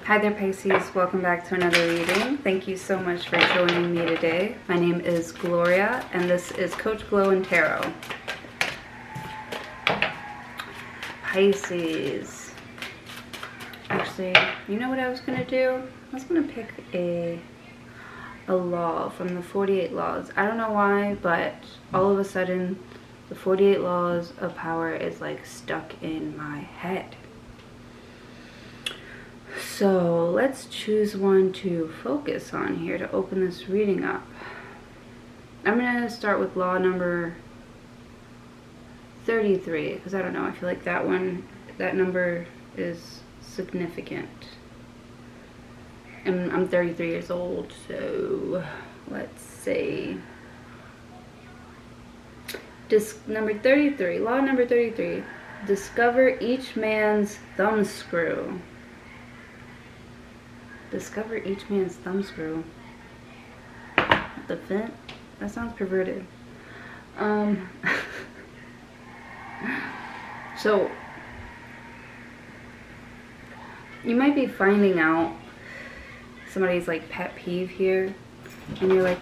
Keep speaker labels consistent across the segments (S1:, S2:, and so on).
S1: Hi there, Pisces. Welcome back to another reading. Thank you so much for joining me today. My name is Gloria, and this is Coach Glow and Tarot. Pisces. Actually, you know what I was going to do? I was going to pick a law from the 48 laws. I don't know why, but all of a sudden, the 48 laws of power is like stuck in my head. So let's choose one to focus on here to open this reading up. I'm going to start with law number 33 because I don't know, I feel like that number is significant. And I'm 33 years old, so let's see. Number 33, law number 33. Discover each man's thumbscrew. Discover each man's thumbscrew. The vent? That sounds perverted. So, you might be finding out somebody's like pet peeve here, and you're like,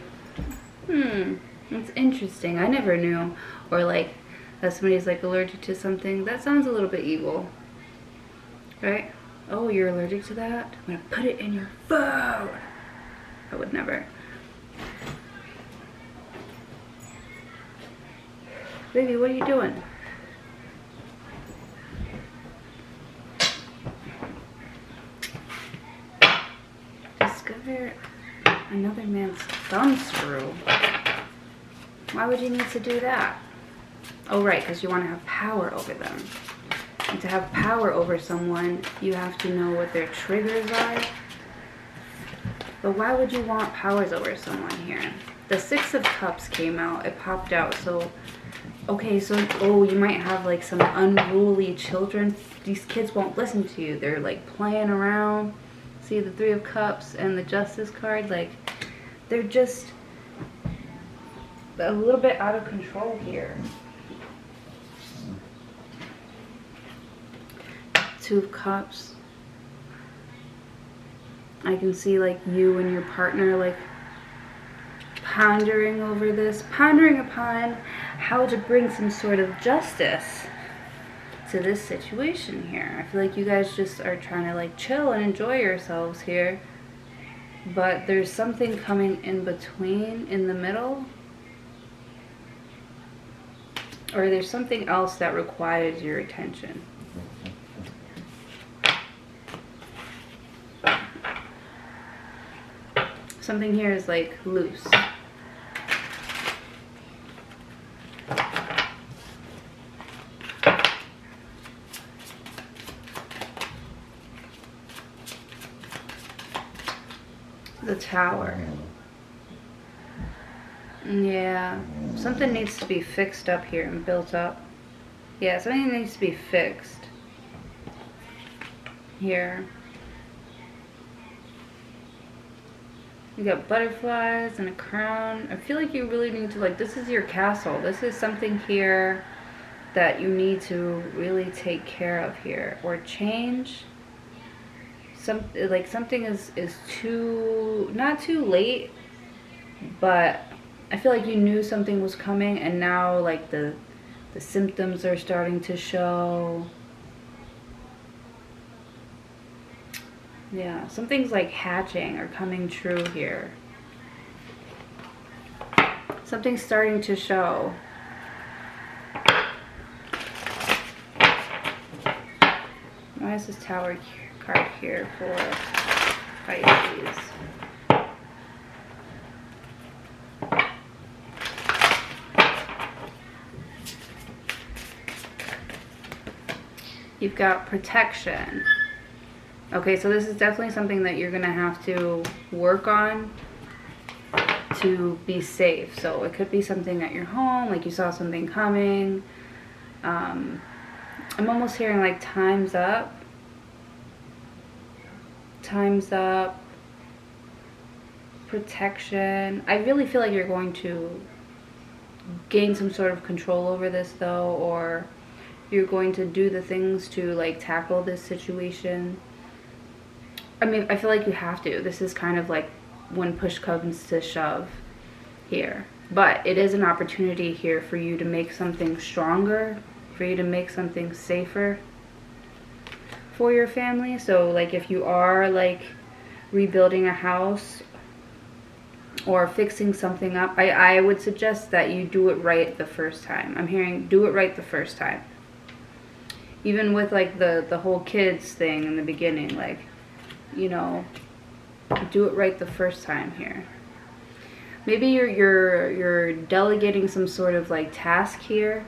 S1: that's interesting. I never knew. Or like, that somebody's like allergic to something. That sounds a little bit evil, right? Oh, you're allergic to that? I'm gonna put it in your phone. I would never. Baby, what are you doing? Discover another man's thumbscrew. Why would you need to do that? Oh, right, because you want to have power over them. And to have power over someone, you have to know what their triggers are. But why would you want powers over someone here? The Six of Cups came out. It popped out. So, okay, so, you might have like some unruly children. These kids won't listen to you. They're like playing around. See the Three of Cups and the Justice card? Like, they're just a little bit out of control here. Two of Cups. I can see like you and your partner like pondering over this, pondering upon how to bring some sort of justice to this situation here. I feel like you guys just are trying to like chill and enjoy yourselves here, but there's something coming in between, in the middle, or there's something else that requires your attention. Something here is like loose. The Tower. Yeah, something needs to be fixed up here and built up. Yeah, something needs to be fixed here. You got butterflies and a crown. I feel like you really need to, like, this is your castle. This is something here that you need to really take care of here. Or change. Something is too, not too late, but I feel like you knew something was coming, and now like the symptoms are starting to show. Yeah, something's like hatching or coming true here. Something's starting to show. Why is this Tower card here for Pisces? You've got protection. Okay, so this is definitely something that you're going to have to work on to be safe. So it could be something at your home, like you saw something coming. I'm almost hearing like time's up. Time's up. Protection. I really feel like you're going to gain some sort of control over this though, or you're going to do the things to like tackle this situation. I mean, I feel like you have to. This is kind of like when push comes to shove here. But it is an opportunity here for you to make something stronger, for you to make something safer for your family. So like if you are like rebuilding a house or fixing something up, I would suggest that you do it right the first time. I'm hearing do it right the first time. Even with like the whole kids thing in the beginning, like, you know, do it right the first time here. Maybe you're delegating some sort of like task here,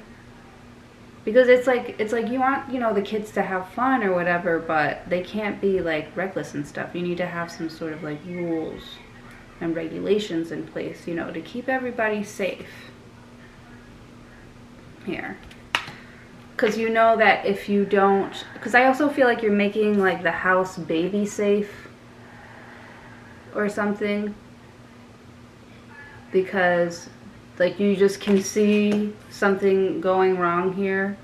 S1: because it's like you want, you know, the kids to have fun or whatever, but they can't be like reckless and stuff. You need to have some sort of like rules and regulations in place, you know, to keep everybody safe here. Because you know that if you don't, because I also feel like you're making like the house baby safe or something, because like you just can see something going wrong here,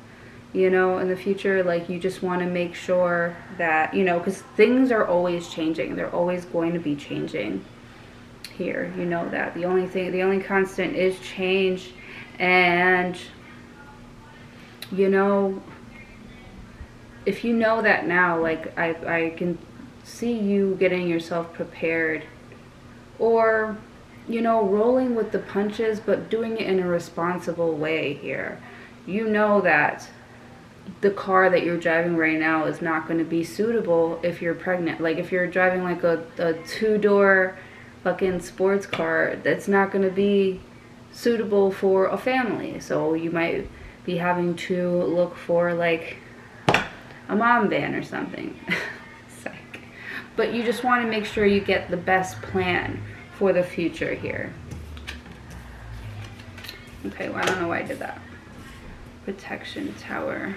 S1: you know, in the future. Like you just want to make sure that, you know, because things are always changing. They're always going to be changing here. You know that the only constant is change. And you know, if you know that now, like I can see you getting yourself prepared, or, you know, rolling with the punches, but doing it in a responsible way here. You know that the car that you're driving right now is not going to be suitable if you're pregnant. Like if you're driving like a two-door fucking sports car, that's not going to be suitable for a family. So you might be having to look for like a mom van or something. Psych. But you just want to make sure you get the best plan for the future here. Okay, well, I don't know why I did that. Protection tower.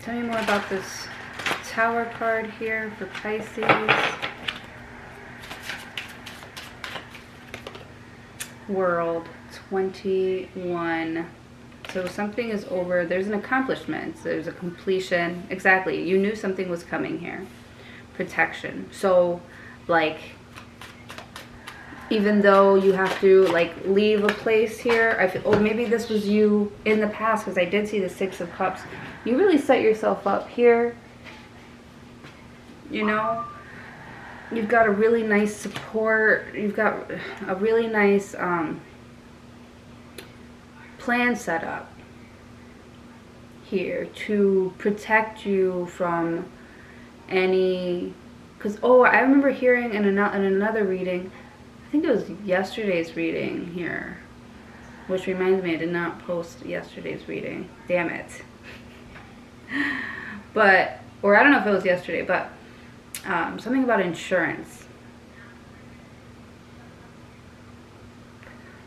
S1: Tell me more about this tower card here for Pisces. World 21. So something is over. There's an accomplishment. There's a completion. Exactly. You knew something was coming here. Protection. So like, even though you have to like leave a place here, I feel, oh, maybe this was you in the past, because I did see the Six of Cups. You really set yourself up here. You know, you've got a really nice support. You've got a really nice plan set up here to protect you from any, because, oh, I remember hearing in another reading, I think it was yesterday's reading here, which reminds me I did not post yesterday's reading. Damn it. But, or I don't know if it was yesterday, but something about insurance.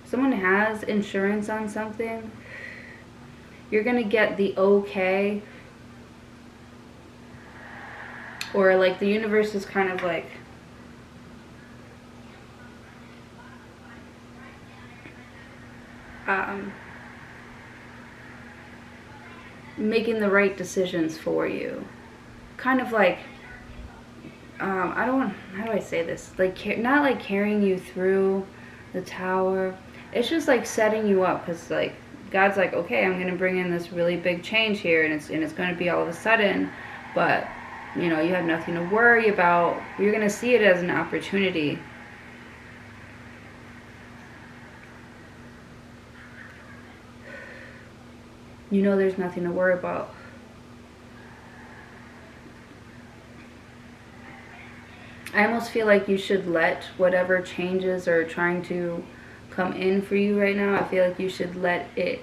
S1: Someone has insurance on something, you're gonna get the okay, or like the universe is kind of like making the right decisions for you. Kind of like, I don't, how do I say this? Like, not like carrying you through the tower. It's just like setting you up, because like God's like, okay, I'm gonna bring in this really big change here, and it's gonna be all of a sudden, but you know, you have nothing to worry about. You're gonna see it as an opportunity. You know, there's nothing to worry about. I almost feel like you should let whatever changes are trying to come in for you right now, I feel like you should let it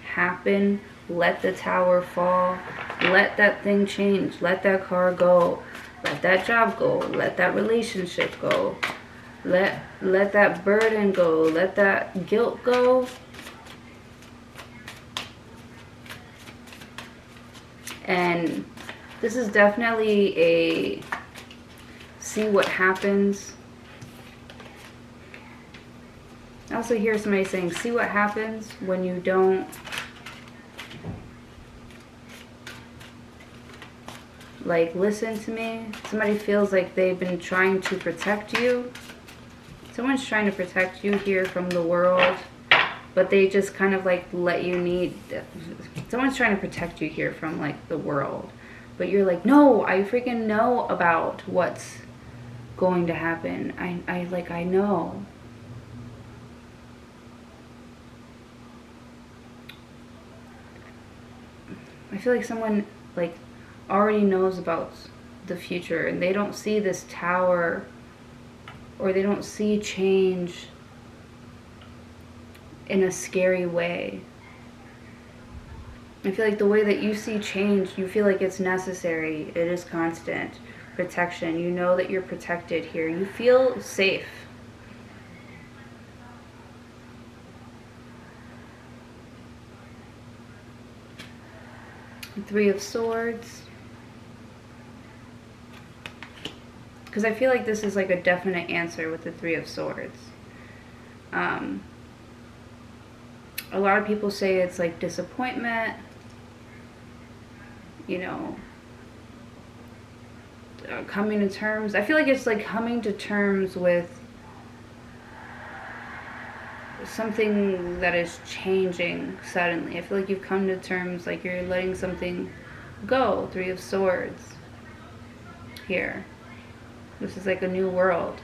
S1: happen. Let the tower fall. Let that thing change. Let that car go. Let that job go. Let that relationship go. Let that burden go. Let that guilt go. And this is definitely a see what happens I also hear somebody saying, see what happens when you don't like listen to me. Somebody feels like they've been trying to protect you. Someone's trying to protect you here from the world, but they just kind of like let you need. Someone's trying to protect you here from like the world, but you're like, no, I freaking know about what's going to happen. I know. I feel like someone like already knows about the future, and they don't see this tower, or they don't see change in a scary way. I feel like the way that you see change, you feel like it's necessary. It is constant protection. You know that you're protected here. You feel safe. Three of Swords. Because I feel like this is like a definite answer with the Three of Swords. A lot of people say it's like disappointment, you know, coming to terms. I feel like it's like coming to terms with something that is changing suddenly. I feel like you've come to terms, like you're letting something go. Three of Swords here. This is like a new world.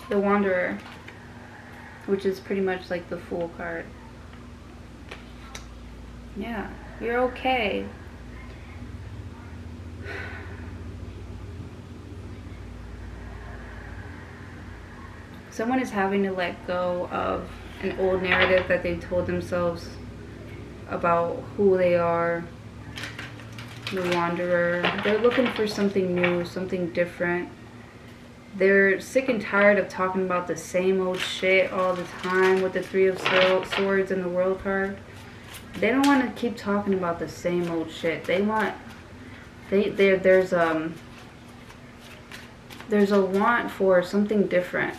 S1: The Wanderer, which is pretty much like the Fool card. Yeah, you're okay. Someone is having to let go of an old narrative that they told themselves about who they are. The Wanderer. They're looking for something new, something different. They're sick and tired of talking about the same old shit all the time with the Three of Swords and the World card. They don't want to keep talking about the same old shit. They want... There's a want for something different.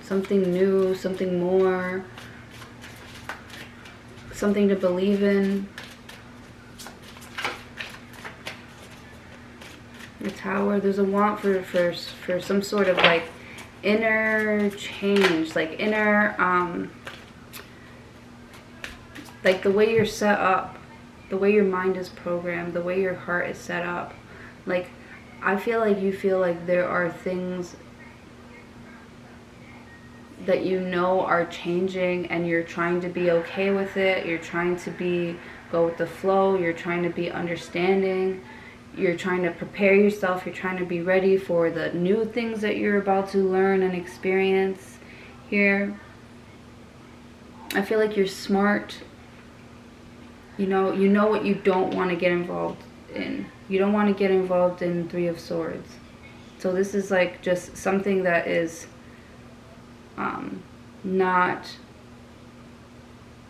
S1: Something new, something more. Something to believe in. The Tower. There's a want for some sort of like inner change, like inner like the way you're set up, the way your mind is programmed, the way your heart is set up. Like I feel like you feel like there are things that you know are changing, and you're trying to be okay with it. You're trying to go with the flow. You're trying to be understanding. You're trying to prepare yourself. You're trying to be ready for the new things that you're about to learn and experience here. I feel like you're smart. You know what you don't want to get involved in. You don't want to get involved in Three of Swords. So this is like just something that is not...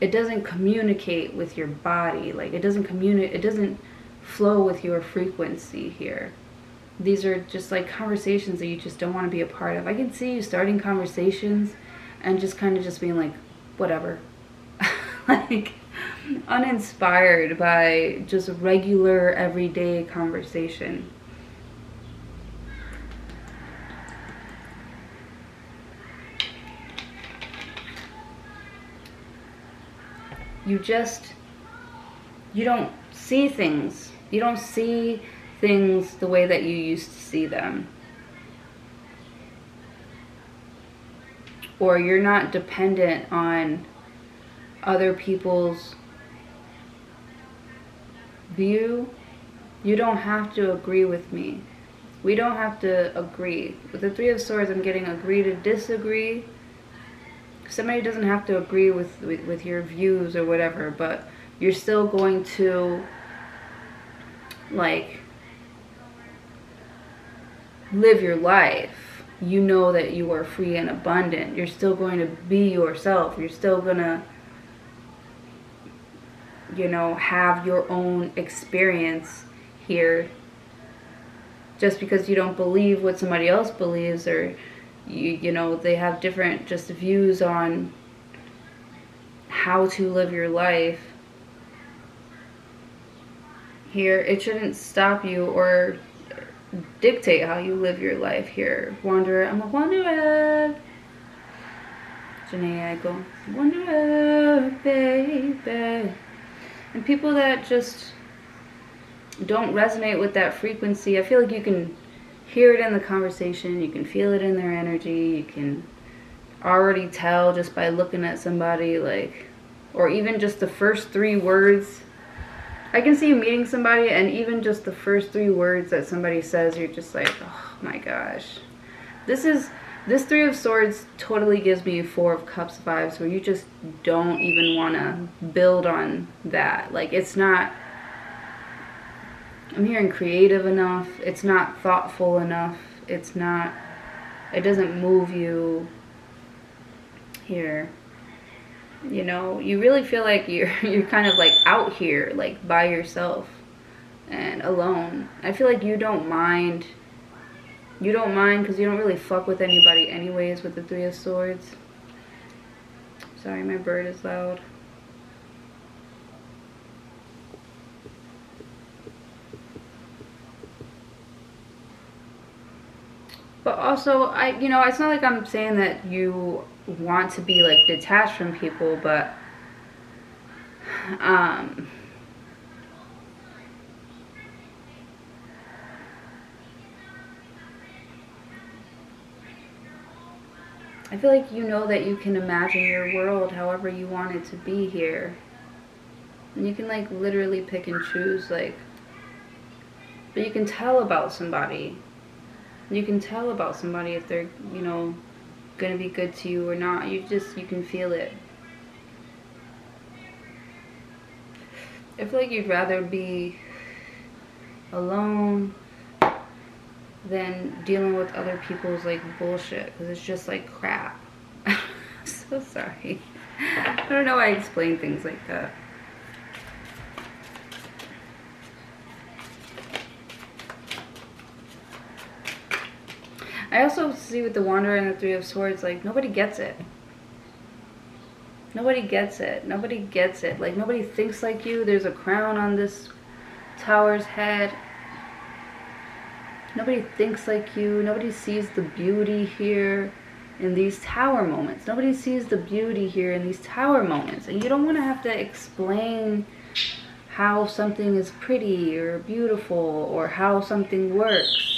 S1: It doesn't communicate with your body. Like it doesn't flow with your frequency here. These are just like conversations that you just don't want to be a part of. I can see you starting conversations and just kind of just being like, whatever. Like uninspired by just regular everyday conversation. You don't see things. You don't see things the way that you used to see them. Or you're not dependent on other people's view. You don't have to agree with me. We don't have to agree. With the Three of Swords, I'm getting agree to disagree. Somebody doesn't have to agree with your views or whatever, but you're still going to like live your life. You know that you are free and abundant. You're still going to be yourself. You're still gonna, have your own experience here. Just because you don't believe what somebody else believes, or You know, they have different just views on how to live your life. Here, it shouldn't stop you or dictate how you live your life here. Wanderer, I'm a wanderer. Janae, I go, wanderer, baby. And people that just don't resonate with that frequency, I feel like you can hear it in the conversation, you can feel it in their energy, you can already tell just by looking at somebody, like, or even just the first 3 words. I can see you meeting somebody and even just the first 3 words that somebody says, you're just like, oh my gosh. This 3 of Swords totally gives me 4 of Cups vibes, where you just don't even want to build on that. Like, it's not, I'm hearing creative enough. It's not thoughtful enough. It's not, it doesn't move you here. You know, you really feel like you're kind of like out here, like by yourself and alone. I feel like you don't mind. You don't mind because you don't really fuck with anybody anyways with the 3 of Swords. Sorry, my bird is loud. But also, you know, it's not like I'm saying that you want to be like detached from people, but I feel like you know that you can imagine your world however you want it to be here. And you can like literally pick and choose, like, but you can tell about somebody. You can tell about somebody if they're, you know, gonna be good to you or not. You can feel it. I feel like you'd rather be alone than dealing with other people's like bullshit, because it's just like crap. I'm so sorry. I don't know why I explain things like that. I also see with the Wanderer and the 3 of Swords, like, nobody gets it. Nobody gets it. Nobody gets it. Like, nobody thinks like you. There's a crown on this tower's head. Nobody thinks like you. Nobody sees the beauty here in these tower moments. Nobody sees the beauty here in these tower moments. And you don't want to have to explain how something is pretty or beautiful or how something works.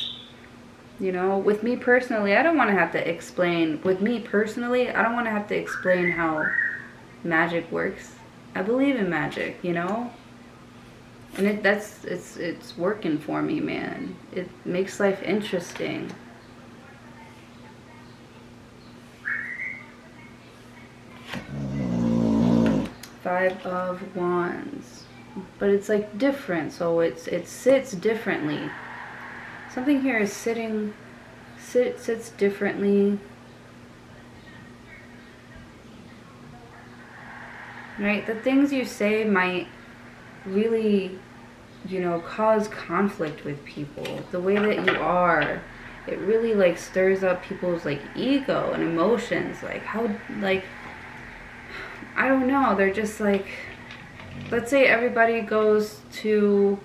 S1: You know, with me personally, I don't want to have to explain. With me personally, I don't want to have to explain how magic works. I believe in magic, you know? And it's working for me, man. It makes life interesting. Five of Wands. But it's like different, so it sits differently. Something here is sits differently. Right? The things you say might really, you know, cause conflict with people. The way that you are, it really like stirs up people's like ego and emotions. Like how, like, I don't know. They're just like, let's say everybody goes to,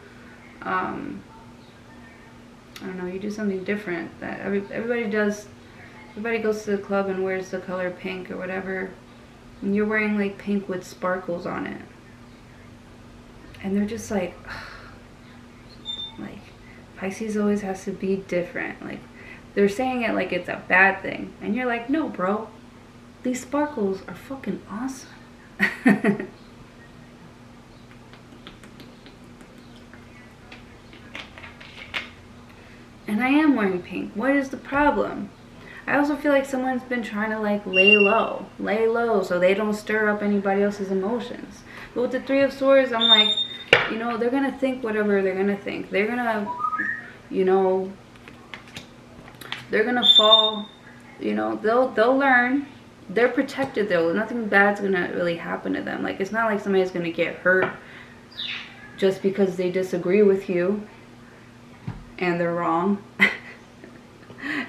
S1: I don't know, you do something different that everybody does. Everybody goes to the club and wears the color pink or whatever, and you're wearing like pink with sparkles on it, and they're just like Pisces always has to be different. Like, they're saying it like it's a bad thing, and you're like, no bro, these sparkles are fucking awesome. And I am wearing pink. What is the problem? I also feel like someone's been trying to like lay low so they don't stir up anybody else's emotions. But with the 3 of Swords, I'm like, you know, they're gonna think whatever they're gonna think. They're gonna, you know, they're gonna fall. You know, they'll learn. They're protected though. Nothing bad's gonna really happen to them. Like, it's not like somebody's gonna get hurt just because they disagree with you and they're wrong.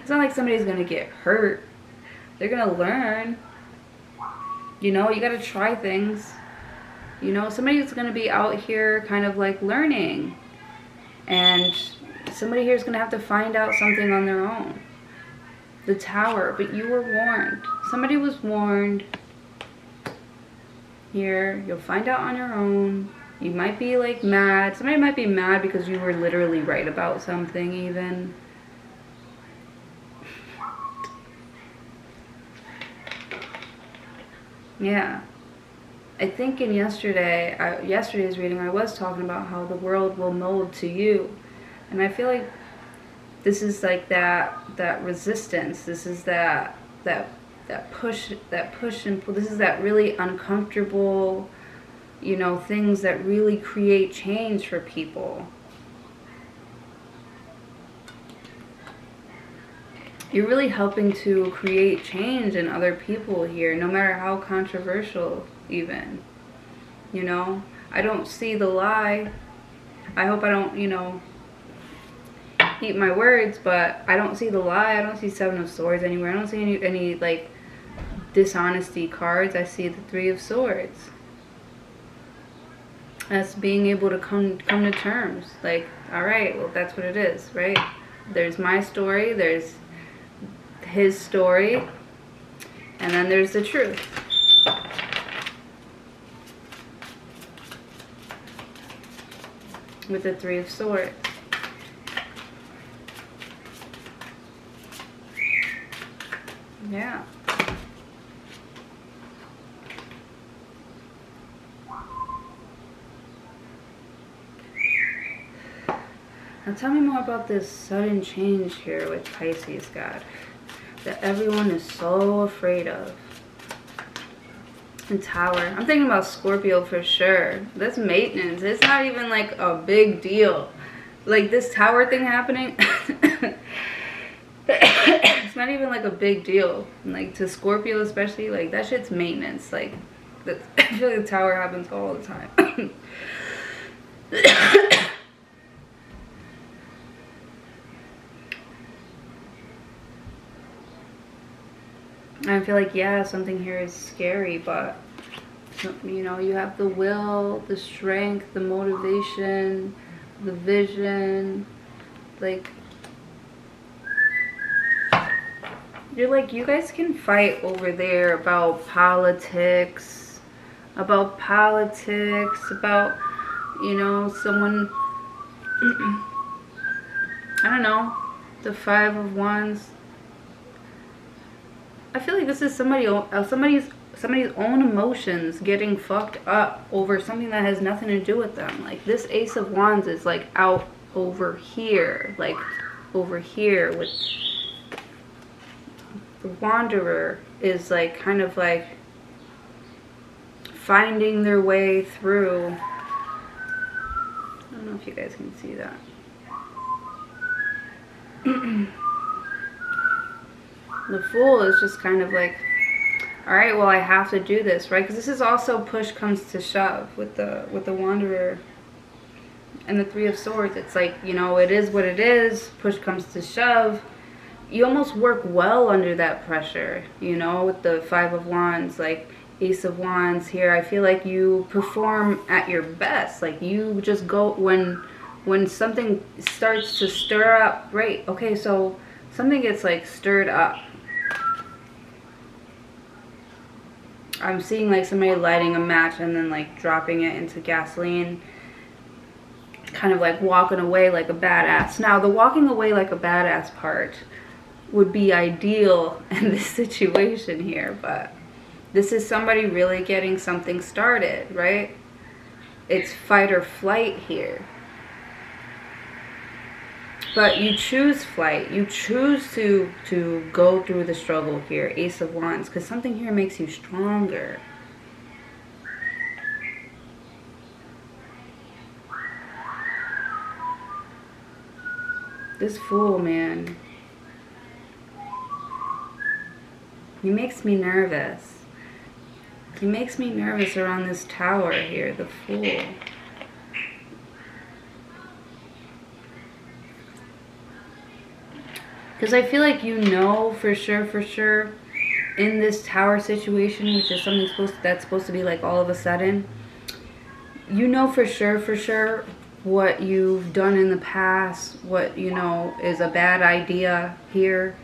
S1: It's not like somebody's gonna get hurt. They're gonna learn. You know, you gotta try things. You know, somebody's gonna be out here kind of like learning. And somebody here is gonna have to find out something on their own. The Tower, but you were warned. Somebody was warned. Here, you'll find out on your own. You might be like mad. Somebody might be mad because you were literally right about something even. Yeah. I think in yesterday's reading, I was talking about how the world will mold to you. And I feel like this is like that resistance. This is that push and pull. This is that really uncomfortable, you know, things that really create change for people. You're really helping to create change in other people here, no matter how controversial even. You know, I don't see the lie. I hope I don't, you know, eat my words, but I don't see the lie. I don't see Seven of Swords anywhere. I don't see any like dishonesty cards. I see the Three of Swords. That's being able to come to terms. Like, all right, well, that's what it is, right? There's my story, there's his story, and then there's the truth. With the Three of Swords. Yeah. Now tell me more about this sudden change here with Pisces, God, that everyone is so afraid of. The Tower. I'm thinking about Scorpio for sure. That's maintenance. It's not even like a big deal. Like this Tower thing happening, it's not even like a big deal. Like to Scorpio especially, like that shit's maintenance. Like I feel like the Tower happens all the time. I feel like, yeah, something here is scary, but, you know, you have the will, the strength, the motivation, the vision. Like, you're like, you guys can fight over there about politics, about, you know, someone, I don't know, the Five of Wands. I feel like this is somebody's own emotions getting fucked up over something that has nothing to do with them. Like this Ace of Wands is like out over here, like over here with the Wanderer is like kind of like finding their way through. I don't know if you guys can see that. The Fool is just kind of like, all right, well, I have to do this, right? Because this is also push comes to shove with the Wanderer and the Three of Swords. It's like, you know, it is what it is. Push comes to shove. You almost work well under that pressure, you know, with the Five of Wands, like Ace of Wands here. I feel like you perform at your best. Like you just go when something starts to stir up, right? Okay, so something gets like stirred up. I'm seeing like somebody lighting a match and then like dropping it into gasoline. Kind of like walking away like a badass. Now the walking away like a badass part would be ideal in this situation here, but this is somebody really getting something started, right? It's fight or flight here. But you choose flight. You choose to go through the struggle here, Ace of Wands, because something here makes you stronger. This Fool, man. He makes me nervous. He makes me nervous around this Tower here, the Fool. Because I feel like you know for sure, in this Tower situation, which is something that's supposed to be like all of a sudden, you know for sure what you've done in the past, what you know is a bad idea here,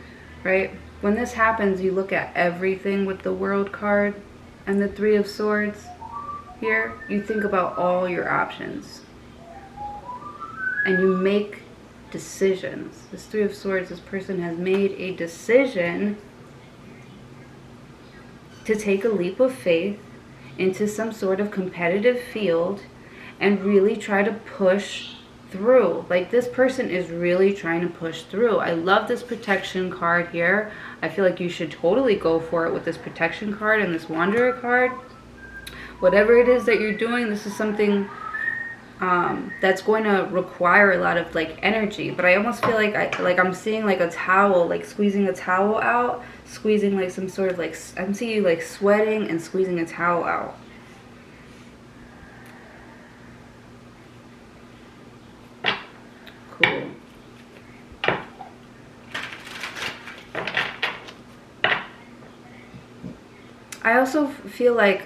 S1: right? When this happens, you look at everything with the World card and the Three of Swords here. You think about all your options and you make decisions. This Three of Swords, this person has made a decision to take a leap of faith into some sort of competitive field and really try to push through. Like, this person is really trying to push through. I love this protection card here. I feel like you should totally go for it with this protection card and this wanderer card. Whatever it is that you're doing, this is something that's going to require a lot of like energy. But I almost feel like I'm seeing like a towel, like squeezing a towel out, squeezing like some sort of like, I'm seeing you like sweating and squeezing a towel out. Cool. I also feel like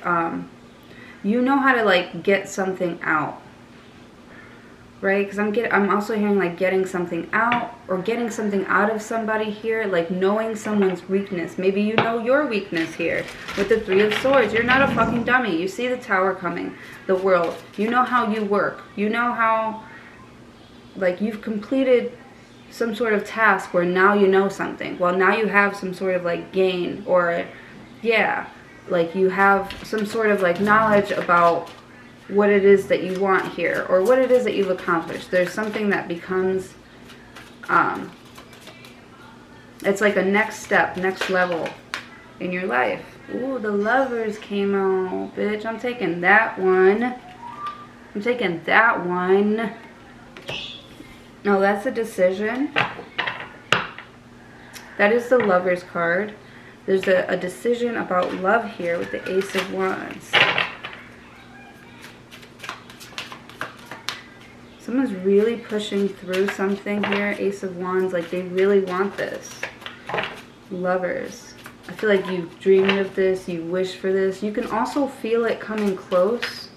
S1: you know how to like get something out, right? Because I'm also hearing like getting something out or getting something out of somebody here, like knowing someone's weakness. Maybe you know your weakness here with the Three of Swords. You're not a fucking dummy. You see the Tower coming, the World. You know how you work. You know how, like, you've completed some sort of task where now you know something. Well, now you have some sort of like gain, or yeah, like you have some sort of like knowledge about what it is that you want here, or what it is that you've accomplished. There's something that becomes, it's like a next step, next level in your life. Ooh, the Lovers came out, bitch. I'm taking that one. I'm taking that one. No, that's a decision. That is the Lovers card. There's a decision about love here with the Ace of Wands. Someone's really pushing through something here. Ace of Wands, like they really want this. Lovers. I feel like you've dreamed of this, you wish for this. You can also feel it coming close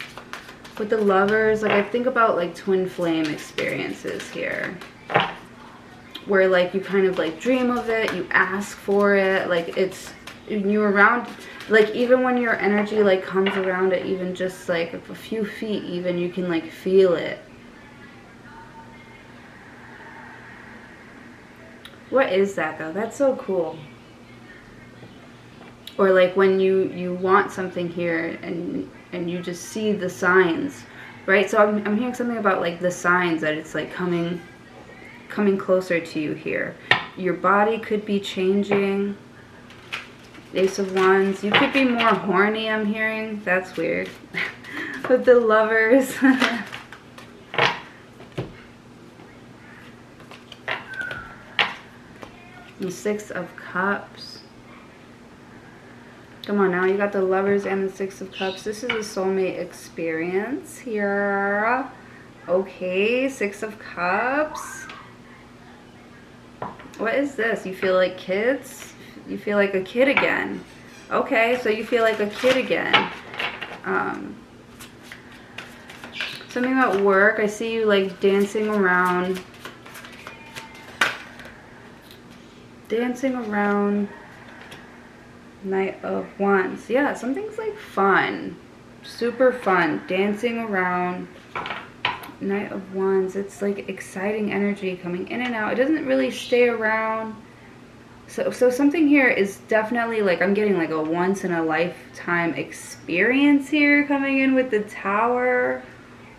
S1: with the Lovers. Like I think about like twin flame experiences here, where like you kind of like dream of it, you ask for it, like it's, you're around, like even when your energy like comes around it, even just like a few feet even, you can like feel it. What is that though? That's so cool. Or like when you want something here and you just see the signs, right? So I'm hearing something about like the signs that it's like coming closer to you here. Your body could be changing. Ace of Wands. You could be more horny, I'm hearing. That's weird. With the Lovers. The Six of Cups. Come on now, you got the Lovers and the Six of Cups. This is a soulmate experience here. Okay, Six of Cups. What is this? You feel like kids? You feel like a kid again. Okay, so you feel like a kid again. Something about work. I see you like dancing around. Dancing around. Knight of Wands. Yeah, something's like fun. Super fun. Dancing around. Knight of Wands. It's like exciting energy coming in and out. It doesn't really stay around. So something here is definitely like, I'm getting like a once in a lifetime experience here coming in with the Tower.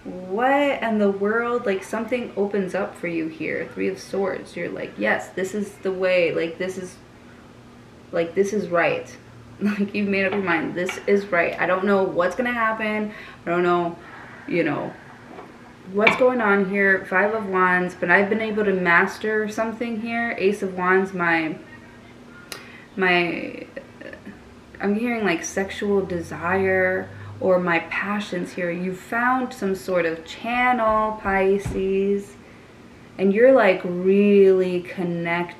S1: What and the World, like something opens up for you here. Three of Swords. You're like, yes, this is the way. Like this is right. Like you've made up your mind. This is right. I don't know what's gonna happen. I don't know, you know, what's going on here. Five of Wands, but I've been able to master something here. Ace of Wands, I'm hearing like sexual desire or my passions here. You found some sort of channel, Pisces, and you're like really connected